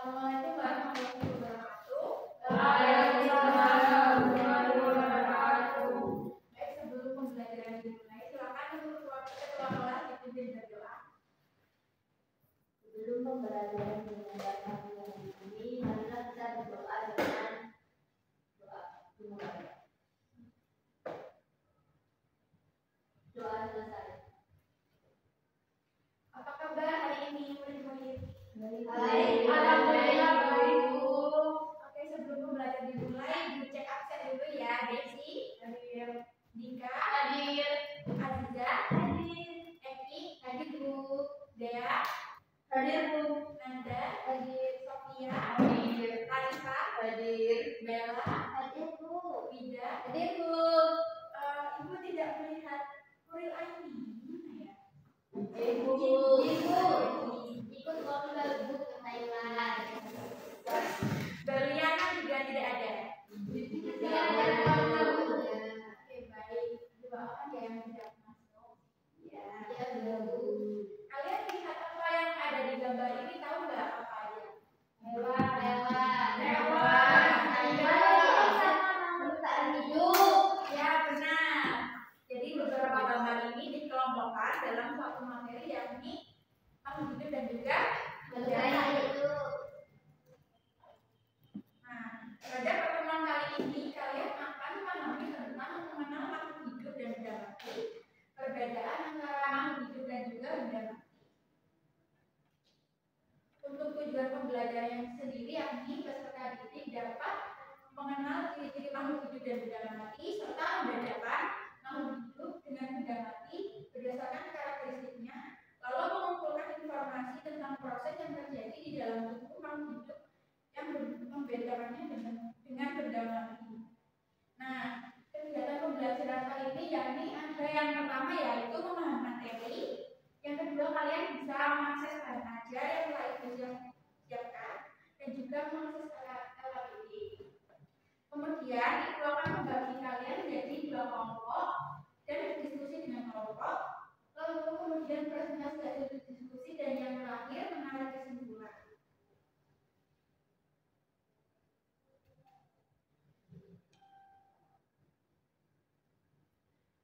Assalamualaikum warahmatullahi wabarakatuh. Waalaikumsalam warahmatullahi wabarakatuh. Baik, sebelum pembelajaran dimulai, silakan untuk ketua kelas dipimpin berdoa. Sebelum pembelajaran dimulai ini, marilah kita berdoa dengan doa dimulai. Doa selesai. Apa kabar hari ini murid-murid? Baik, alhamdulillah baik, Bu. Oke, sebelum pembelajaran dimulai, Bu cek absen dulu ya. Desi, hadir. Dika, Hadir. Aziza, Hadir. Eki, hadir Bu. Dea, Hadir, Bu. Nanda, hadir. Sofia, Hadir. Larissa, Hadir. Bella, Hadir, Bu. Wida. Hadir, Bu. Ibu tidak melihat Kuril Aini, gimana ya? Ibu. Ikut lomba Bu ke Thailand. Berliana juga tidak ada. Tidak ada lomba Bu. Oke, baik. Dua orang ya yang tidak masuk. Ya, Bu. Kalian lihat apa yang ada di gambar ini, tahu nggak apa aja? Hewan. Ya, benar. Jadi beberapa gambar ini dikelompokkan dalam suatu materi yakni makhluk hidup dan juga benda. Nah, pada pertemuan kali ini kalian akan memahami tentang mengenal makhluk hidup dan benda mati, perbedaan antara makhluk hidup dan juga benda mati. Untuk tujuan pembelajaran yang sendiri yakni peserta didik dapat mengenal ciri-ciri makhluk hidup dan benda mati serta membedakan makhluk hidup dengan benda mati berdasarkan karakteristiknya, lalu mengumpulkan informasi tentang proses yang terjadi di dalam tubuh makhluk hidup yang membedakannya dengan benda mati. Nah, kegiatan pembelajaran kali ini yakni ada yang pertama yaitu memahami materi, yang kedua kalian bisa mengakses bahan ajar yang telah ibu siapkan dan juga mengakses alat ini. Kemudian ibu akan membagi kalian menjadi dua kelompok dan berdiskusi dengan kelompok, lalu kemudian presentasi hasil diskusi dan yang terakhir menarik kesimpulan.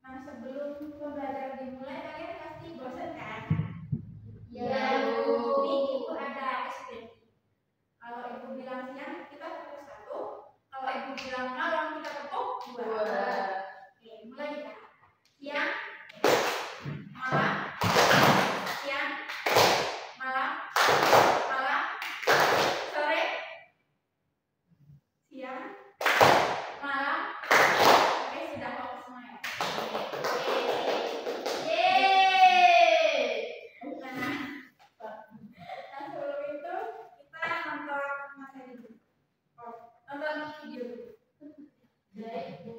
Nah, sebelum pembelajaran dimulai, kalian pasti bosan kan? Ya, Bu. Ini ibu ada ekspedisi. Kalau ibu bilang siang, kita tepuk satu. Kalau ibu bilang malam, kita tepuk dua. Oke, mulai kita. Siang, malam, siang, malam, malam, sore, siang, malam. Oke, sudah fokus semua ya. Nah, sebelum itu kita nonton materi dulu. Nonton video dulu. Baik, Bu.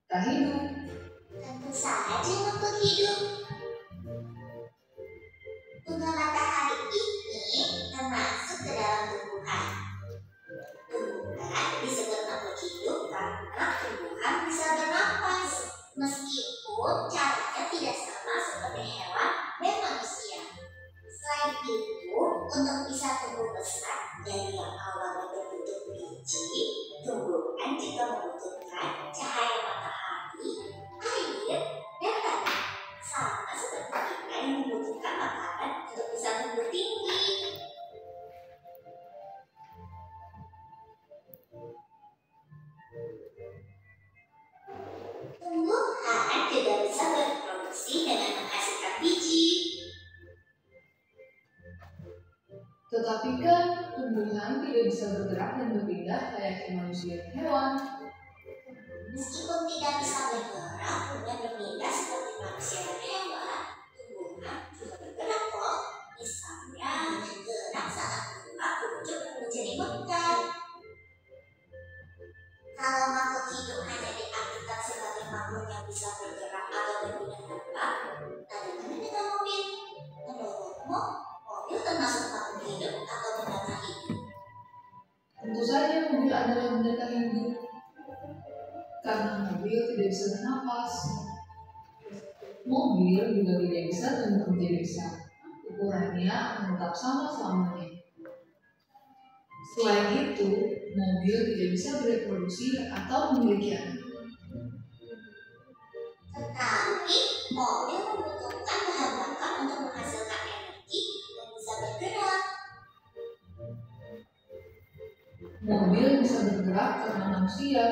Tak hidup. Tentu saja makhluk hidup. Bunga matahari ini termasuk ke dalam tumbuhan. Tumbuhan disebut makhluk hidup karena tumbuhan bisa bernapas, meskipun caranya tidak sama seperti hewan dan manusia. Selain itu, untuk bisa tumbuh besar dari yang awalnya berbentuk biji, tumbuhan juga membutuhkan cahaya matahari, air, dan tanah. Sama seperti kita yang membutuhkan makanan untuk bisa tumbuh tinggi. Tumbuhan juga bisa berproduksi dengan menghasilkan biji. Tetapi kan tumbuhan tidak bisa bergerak dan berpindah layaknya manusia dan hewan. Meskipun tidak bisa bergerak dan berpindah seperti manusia dan hewan, tumbuhan juga bisa bergerak atau berpindah tempat, bagaimana dengan mobil? Menurutmu, mobil termasuk makhluk hidup atau benda tak hidup? Tentu saja mobil adalah benda tak hidup, karena mobil tidak bisa bernapas. Mobil juga tidak bisa tumbuh menjadi besar. Ukurannya akan tetap sama selamanya. Selain itu, mobil tidak bisa bereproduksi atau memiliki anak. Tetapi, mobil membutuhkan bahan bakar untuk menghasilkan energi dan bisa bergerak. Mobil bisa bergerak karena manusia.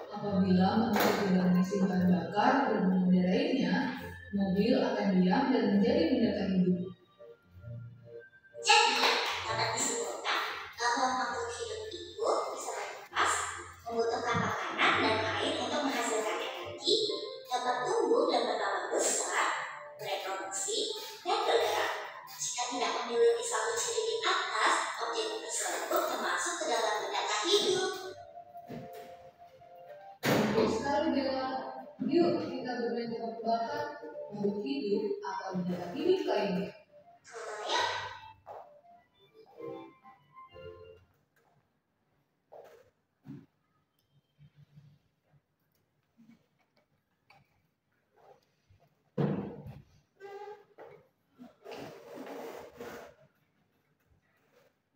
Apabila manusia tidak mengisi bahan bakar dan mengendarainya, mobil akan diam dan menjadi benda tak hidup. Jadi, dapat disimpulkan bahwa makhluk hidup itu bisa bernafas, membutuhkan makanan dan air untuk menghasilkan energi, dapat tumbuh dan bertambah besar, bereproduksi, dan bergerak. Jika tidak memiliki satu ciri di atas, objek tersebut termasuk ke dalam benda tak hidup. Baik sekali Bella. Yuk kita bermain tebak-tebakan makhluk hidup atau benda tak hidup lainnya. Ayo,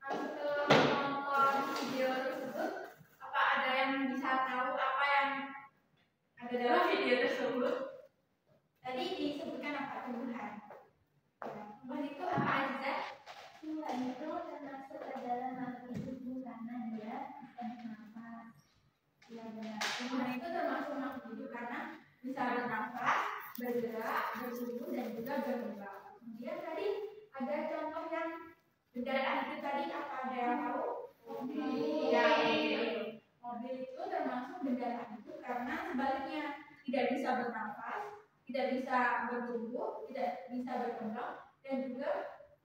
Nah, setelah menonton video tersebut, apa ada yang bisa tahu apa yang ada dalam video tersebut? Tadi disebutkan apa? Tumbuhan. Ya, tumbuhan itu apa aja? Tumbuhan itu termasuk ke dalam makhluk hidup karena dia bisa bernafas. Ya benar. Tumbuhan itu termasuk makhluk hidup karena bisa bernafas, bergerak, bertumbuh dan juga berkembang. Kemudian tadi ada contoh yang benda tak hidup tadi apa ada yang tahu? Mobil. Ya, mobil itu termasuk benda tak hidup karena sebaliknya tidak bisa bernafas, tidak bisa bertumbuh, tidak bisa berkembang dan juga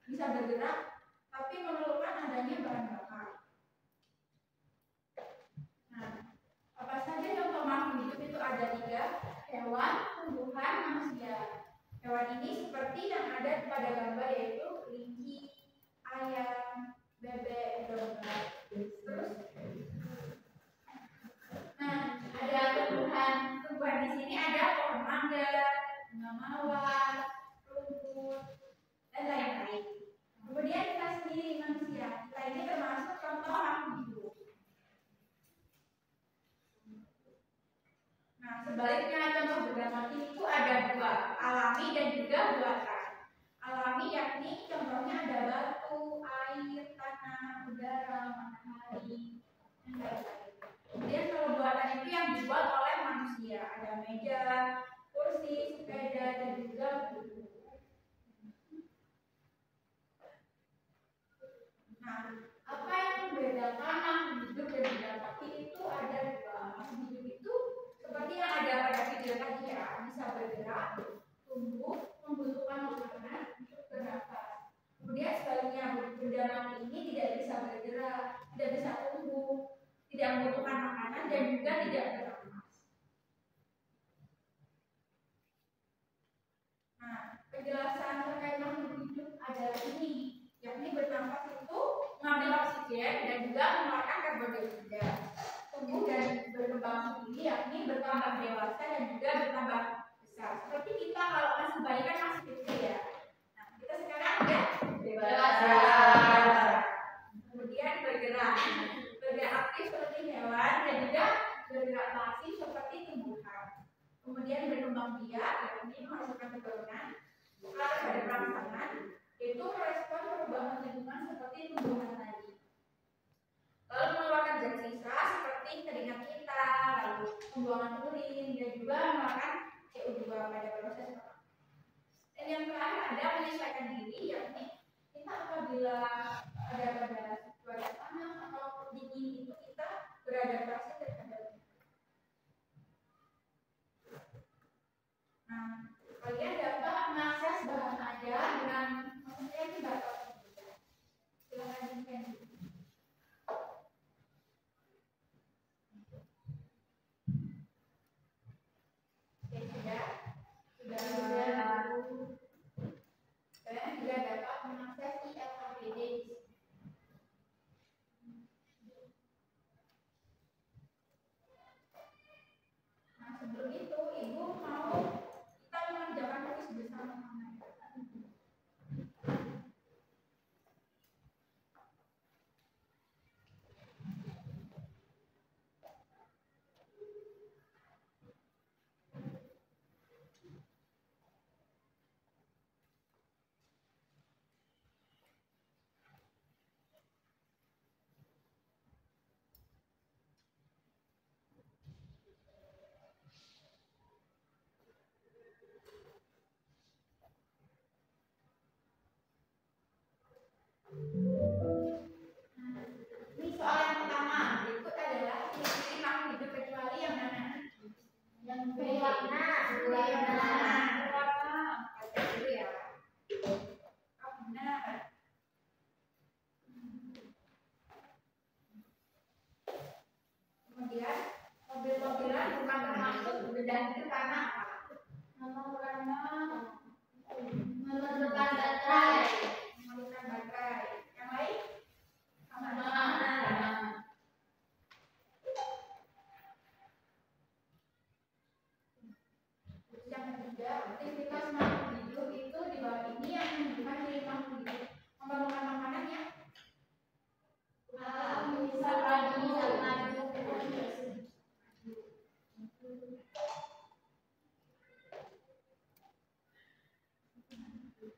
bisa bergerak, tapi memerlukan adanya bahan bakar. Nah, apa saja contoh makhluk hidup itu ada 3, hewan, tumbuhan, manusia. Hewan ini seperti yang ada pada gambar yaitu kelinci, ayam, bebek, domba. Terus, nah ada tumbuhan. Tumbuhan di sini ada pohon mangga, bunga mawar, rumput, dan lain-lain. Kemudian kita sendiri manusia. Kita ini termasuk contoh makhluk hidup. Nah, sebaliknya contoh benda mati itu ada 2, alami dan juga buatan. Alami yakni contohnya ada batu, air, tanah, udara, matahari, dan lain-lain. Kemudian kalau buatan itu yang dibuat oleh manusia, ada meja, kursi, sepeda, dan juga buku. Nah, apa yang membedakan makhluk hidup dan benda mati itu ada 2. Makhluk hidup itu seperti yang ada pada video tadi ya, bisa bergerak, tumbuh, membutuhkan makanan untuk bernafas. Kemudian sebaliknya benda mati ini tidak bisa bergerak, tidak bisa tumbuh, tidak membutuhkan makanan dan juga tidak bernafas. Nah, penjelasan terkait makhluk hidup adalah ini, yakni bernafas itu mengambil oksigen dan juga mengeluarkan karbon dioksida. Tumbuh dan berkembang sendiri yakni bertambah dewasa dan juga bertambah besar. Seperti kita kalau masih bayi kan masih kecil ya. Nah, kita sekarang udah dewasa. Kemudian bergerak aktif seperti hewan dan juga bergerak pasif seperti tumbuhan. Kemudian berkembang biak yakni menghasilkan keturunan. Lalu ada perangsangan yaitu merespon perubahan lingkungan seperti tumbuhan tadi. Lalu mengeluarkan zat sisa seperti keringat kita, lalu pembuangan urin dan juga mengeluarkan CO2 pada proses pernafasan. Dan yang terakhir ada menyesuaikan diri, yakni kita apabila ada pada cuaca panas atau dingin itu kita beradaptasi terhadap. Nah, kalian dapat mengakses bahan ajar dengan maksudnya ini batas. Silakan diganti. Berwarna. Baca dulu ya. Oh, benar. Kemudian mobil-mobilan bukan termasuk bedah itu karena apa? Memerlukan baterai. Memerlukan baterai. Yang lain? Sama. Yang ketiga, aktivitas makhluk hidup itu di bawah ini yang menunjukkan ciri makhluk hidup. Memerlukan makanan ya? Bisa maju.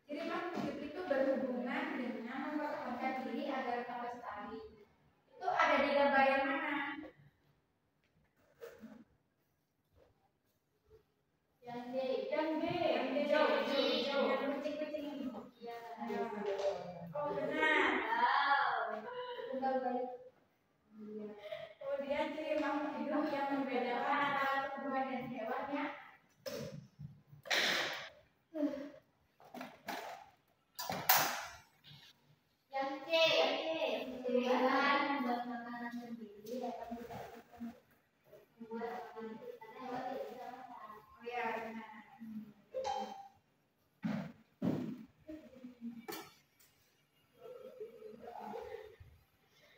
Ciri makhluk hidup itu berhubungan dengan mempertahankan diri agar tetap lestari. Itu ada di gambar yang mana? Yang D. Yang B. Hijau. Yang kucing-kucing ini. Iya. Oh benar. Tunggal balik. Kemudian ciri makhluk hidup yang membedakan antara tumbuhan dan hewan ya. Yang C. Tumbuhan membuat makanan sendiri dapat membuat makanan karena hewan tidak bisa makan. Oh ya benar.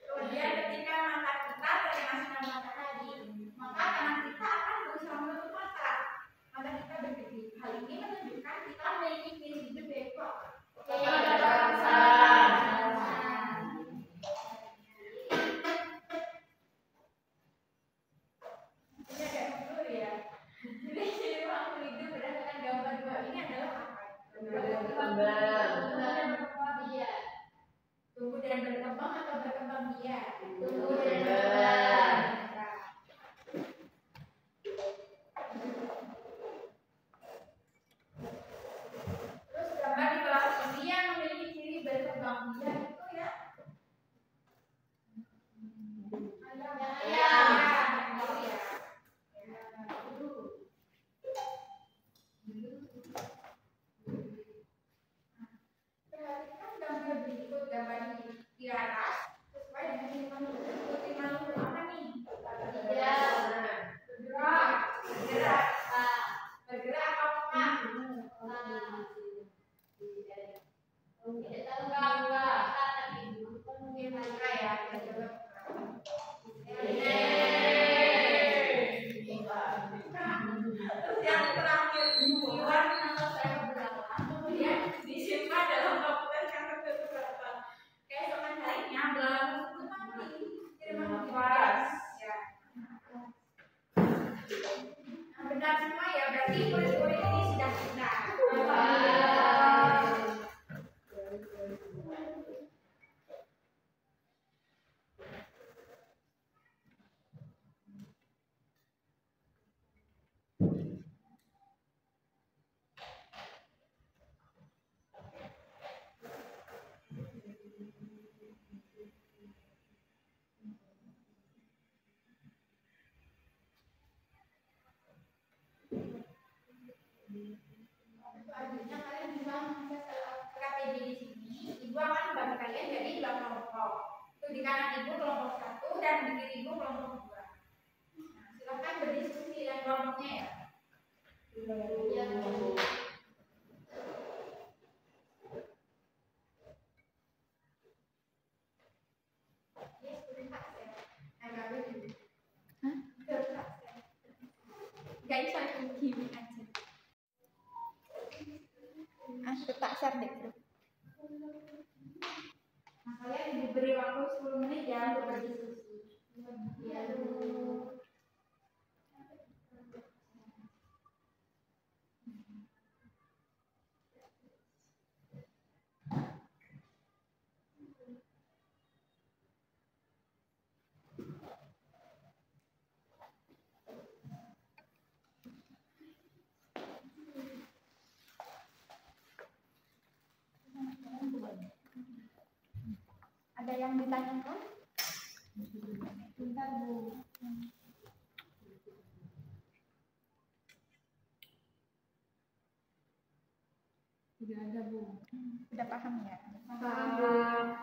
Kemudian ketika mata kita terkena sinar matahari, maka tangan kita akan berusaha menutup mata. Mata kita berdiri. Hal ini menunjukkan kita memiliki ciri hidup yaitu apa? Ini ada dulu ya. Jadi ciri makhluk hidup berdasarkan gambar dua ini adalah apa? Iya. Tumbuh dan berkembang atau berkembang biak? Tumbuh dan berkembang. Terus gambar di kelas ini yang memiliki ciri berkembang biak itu ya? Perhatikan gambar berikut, gambar di atas sesuai dengan ciri makhluk hidup. Ciri makhluk apa nih? Bergerak. Bergerak apa apa? Mungkin mereka ya. Terus yang terakhir hewan atau seekor belalang kemudian disimpan dalam komputer karena beberapa keesokan harinya belalang tersebut mati. Jadi makhluk hidup ya. Nah, benar semua ya, berarti kulit-kulit ini sudah benar. Selanjutnya kalian bisa mengakses KPD di sini. Ibu akan membagi kalian jadi 2 kelompok. Itu di kanan ibu kelompok 1 dan di kiri ibu kelompok 2. Nah, silakan berdiskusi dengan kelompoknya ya. Guys, saya gini aja. Tak share deh. Nah, kalian diberi waktu 10 menit ya untuk berdiskusi. Ya, ada yang ditanyakan? Bentar Bu. Sudah ada, Bu. Sudah paham ya? Paham.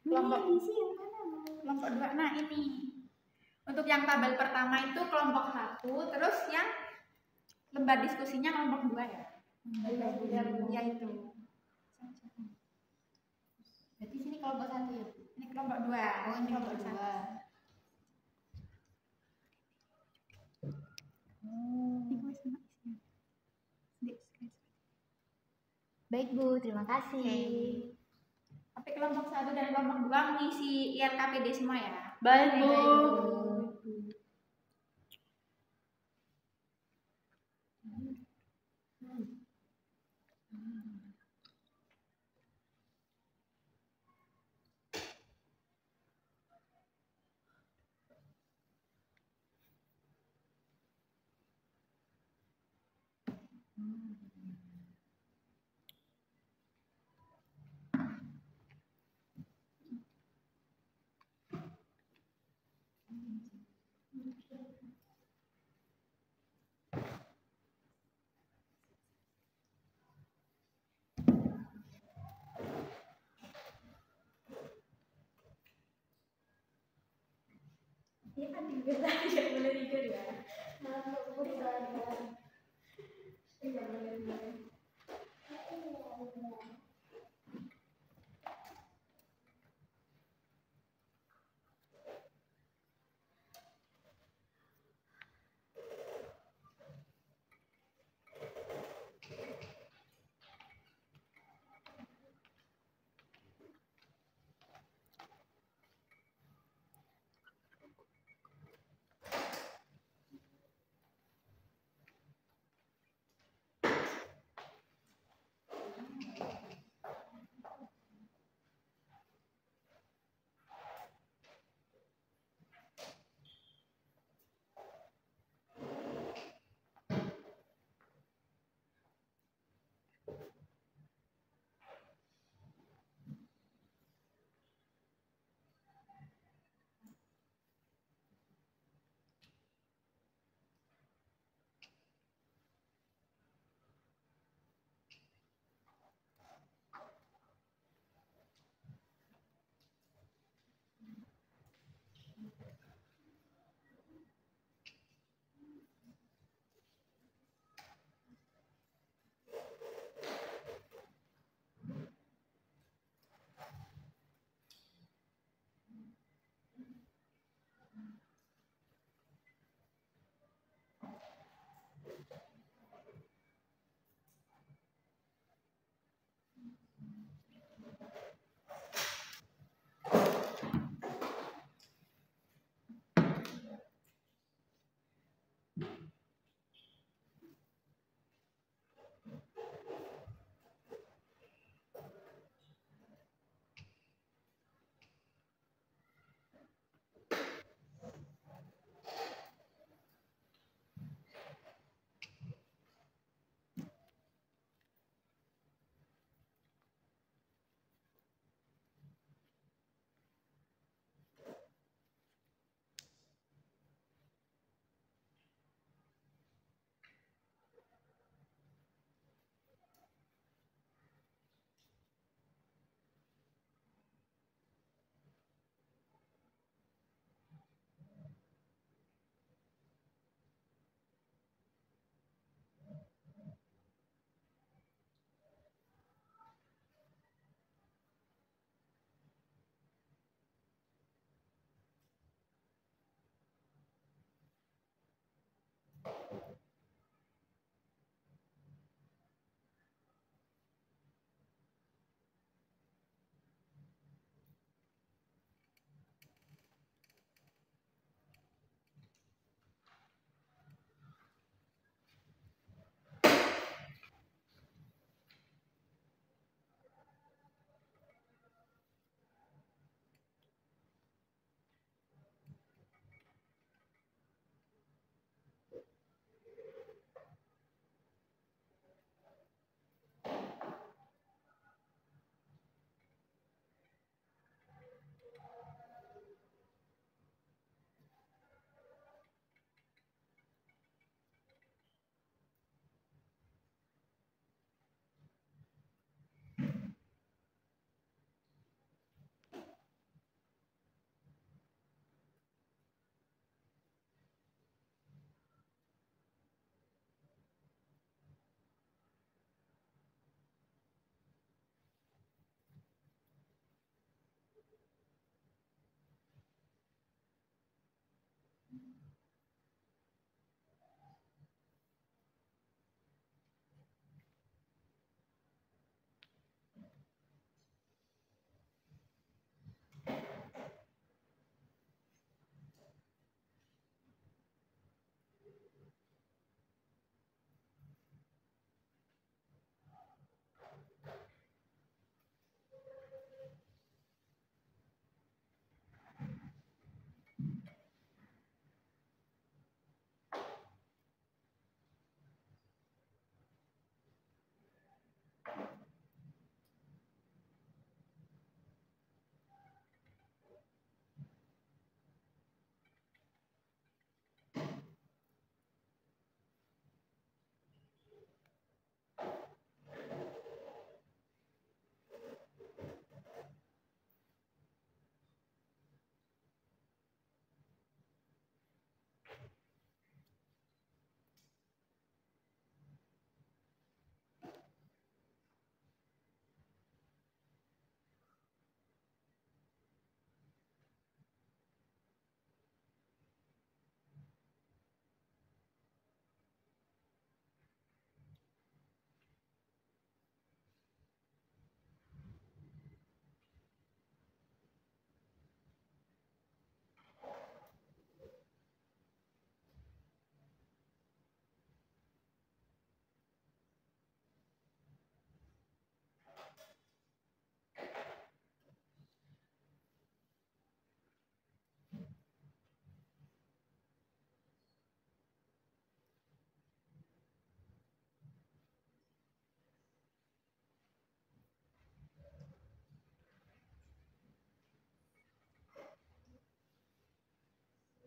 Kelompok Isi yang mana, Bu? kelompok 2. Nah, ini. Untuk yang tabel pertama itu kelompok 1, terus yang lembar diskusinya kelompok 2 ya. Ya itu. Berarti sini kelompok 1 ya, Bu? Ini kelompok 2. Oh, ini kelompok 2. 1. Baik, Bu, terima kasih. Oke. Tapi kelompok 1 dan kelompok 2 mengisi ILKPD semua ya. Baik, Bu. Iya kan tidur lagi, ya boleh tidur ya. Iya boleh.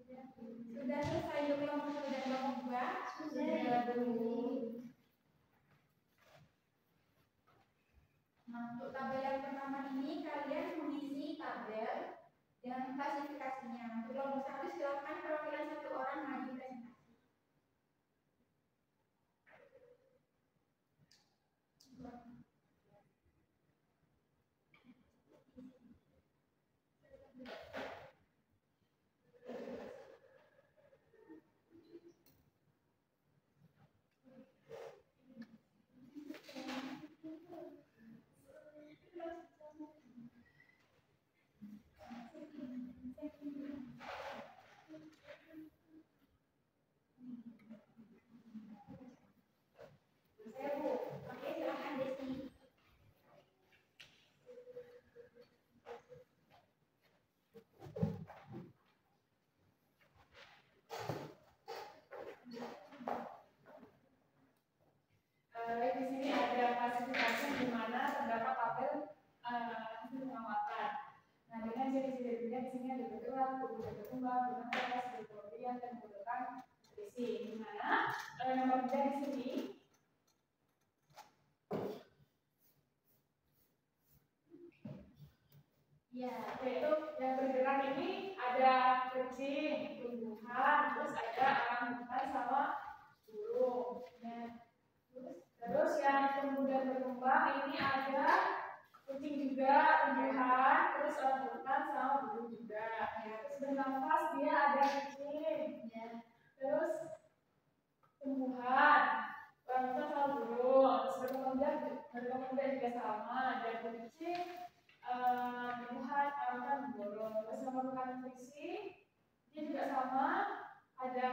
Sudah selesai yuk kelompok 1 dan kelompok 2? Sudah, Bu. Nah, untuk tabel yang pertama ini kalian mengisi tabel dengan klasifikasinya. Untuk kelompok 1 silakan perwakilan 1 orang maju presentasi. Saya Bu, oke silakan Desi. Di sini ada klasifikasi di mana terdapat tabel hasil pengamatan. Nah, dengan ciri-cirinya di sini ada bergerak, berkembang, bernafas, berkemudian dan menggunakan nutrisi. Di mana nomor 3 di sini Ya, yaitu yang bergerak ini ada kucing, tumbuhan, terus ada orangutan sama burung. Ya. Terus yang tumbuh dan berkembang ini ada kucing juga, tumbuhan, terus orangutan sama burung juga. Ya. Terus bernafas dia ada kucing, ya. Terus tumbuhan, orangutan sama burung. Terus berkembang juga sama, ada kucing, tumbuhan, orangutan, burung. Terus memerlukan nutrisi dia juga sama, ada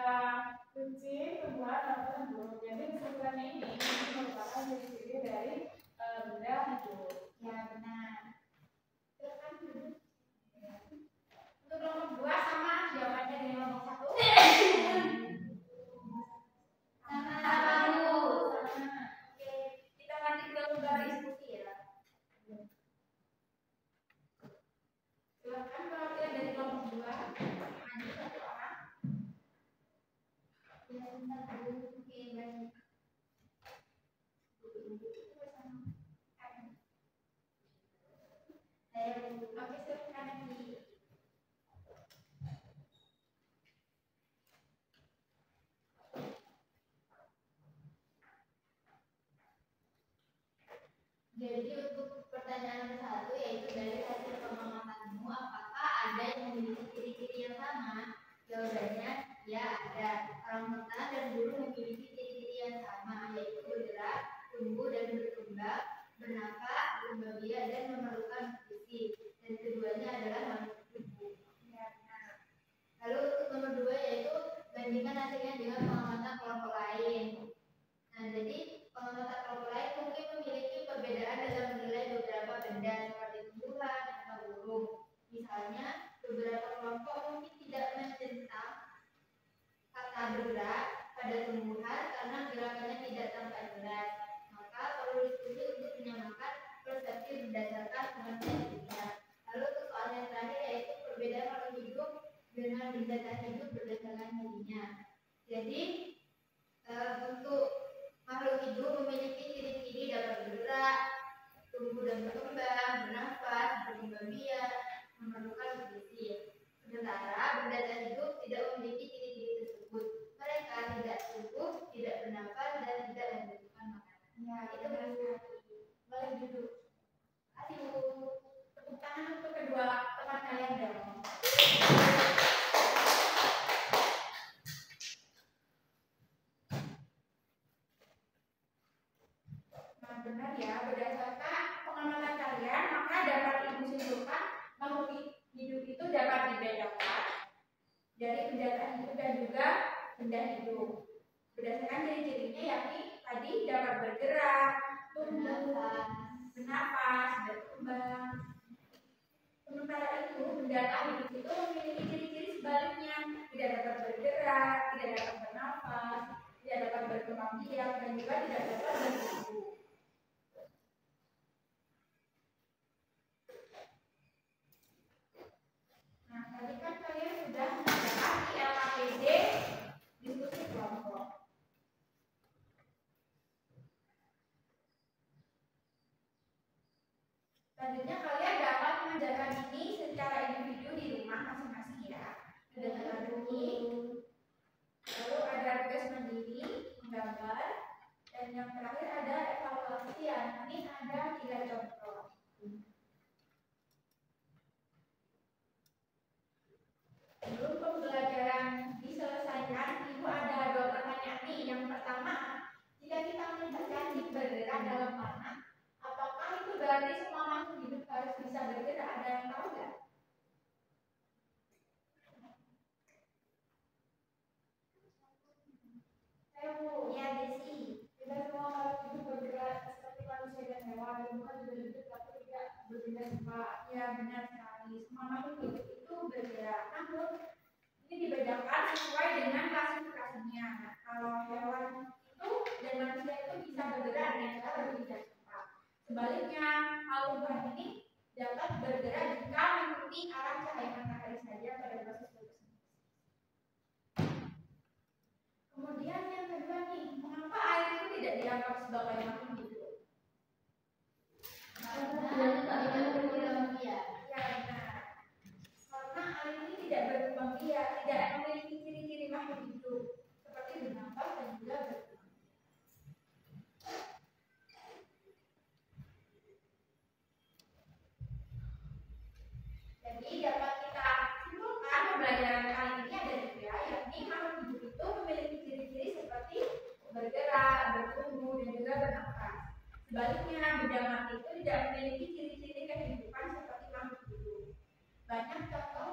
kucing, tumbuhan, orangutan, burung. Jadi kesimpulannya ini merupakan ciri-ciri dari benda hidup. ya benar. Silakan duduk. Untuk kelompok 2 sama jawabannya dengan kelompok 1. Sama Bu. Sama. Oke, kita lanjut ke lomba diskusi ya. Silakan perwakilan dari kelompok 2 maju 1 orang. Ya, bentar, Bu. Oke, baik. Saya Bu. Oke, silakan lagi. Jadi untuk pertanyaan ke-1 yaitu dari hasil pengamatanmu apakah ada yang memiliki ciri-ciri yang sama? Jawabannya ya ada. Orangutan dan burung memiliki ciri-ciri yang sama yaitu bergerak, tumbuh dan berkembang, bernafas, berkembang biak dan memerlukan nutrisi. Dan keduanya adalah makhluk hidup. Ya, benar. Lalu untuk nomor 2 yaitu bandingkan hasilnya dengan pengamatan kelompok lain. Nah, jadi pengamatan kelompok lain mungkin memiliki perbedaan dalam menilai beberapa benda seperti tumbuhan atau burung. Misalnya, beberapa kelompok mungkin tidak menentang kata bergerak pada tumbuhan karena gerakannya tidak tampak jelas. Maka perlu diskusi untuk menyamakan persepsi berdasarkan pengertian dunia. Lalu untuk soal yang terakhir yaitu perbedaan makhluk hidup dengan benda tak hidup berdasarkan dirinya. Jadi untuk makhluk hidup memiliki ciri-ciri dapat bergerak, tumbuh dan berkembang, bernafas, berkembang biak, memerlukan nutrisi. Sementara benda tak hidup tidak memiliki ciri-ciri tersebut. Mereka tidak tumbuh, tidak bernafas, dan tidak membutuhkan makanan. Ya, Itu benar sekali. Boleh duduk. Aduh. Tepuk tangan untuk kedua teman kalian dong. Nah, benar ya, berdasarkan pengamatan kalian, maka dapat Ibu simpulkan makhluk hidup itu dapat dibedakan dari benda tak hidup dan juga benda hidup. Berdasarkan ciri-cirinya yakni tadi dapat bergerak, tumbuh, bernafas, berkembang. Sementara itu, benda tak hidup itu memiliki ciri-ciri sebaliknya, tidak dapat bergerak, tidak dapat bernafas, tidak dapat berkembang biak, dan juga tidak dapat bertumbuh. Nah, tadi kan kalian sudah mendapat ILC Selanjutnya kalian dapat mengerjakan ini secara individu di rumah masing-masing ya. Ada tanda bunyi, lalu ada tugas mandiri, menggambar, dan yang terakhir ada evaluasi ya. Ini ada 3 contoh. Sebelum pembelajaran diselesaikan, Ibu ada 2 pertanyaan nih. Yang pertama, jika kita melihat cacing bergerak dalam tanah, apakah itu berarti semua makhluk hidup harus bisa bergerak? Ada yang tahu nggak? Ya, Desi. Tidak semua makhluk hidup bergerak seperti manusia dan hewan. Tumbuhan juga hidup tapi tidak berpindah tempat. Ya, benar sekali. Semua makhluk hidup itu bergerak. Namun, ini dibedakan sesuai dengan klasifikasinya. Nah, kalau hewan itu dan manusia itu bisa bergerak dengan cara berpindah tempat. Sebaliknya, tumbuhan ini dapat bergerak jika mengikuti arah cahaya matahari saja pada proses produksi. Kemudian yang kedua nih, mengapa air itu tidak dianggap sebagai makhluk hidup? Ya, benar. Karena air ini tidak berkembang biak, tidak memiliki ciri-ciri makhluk hidup seperti bernafas dan juga berkembang. Jadi dapat kita simpulkan pembelajaran kali ini ada 3, yakni makhluk hidup itu memiliki ciri-ciri seperti bergerak, bertumbuh, dan juga bernafas. Sebaliknya, benda mati itu tidak memiliki ciri-ciri kehidupan seperti makhluk hidup. Banyak contoh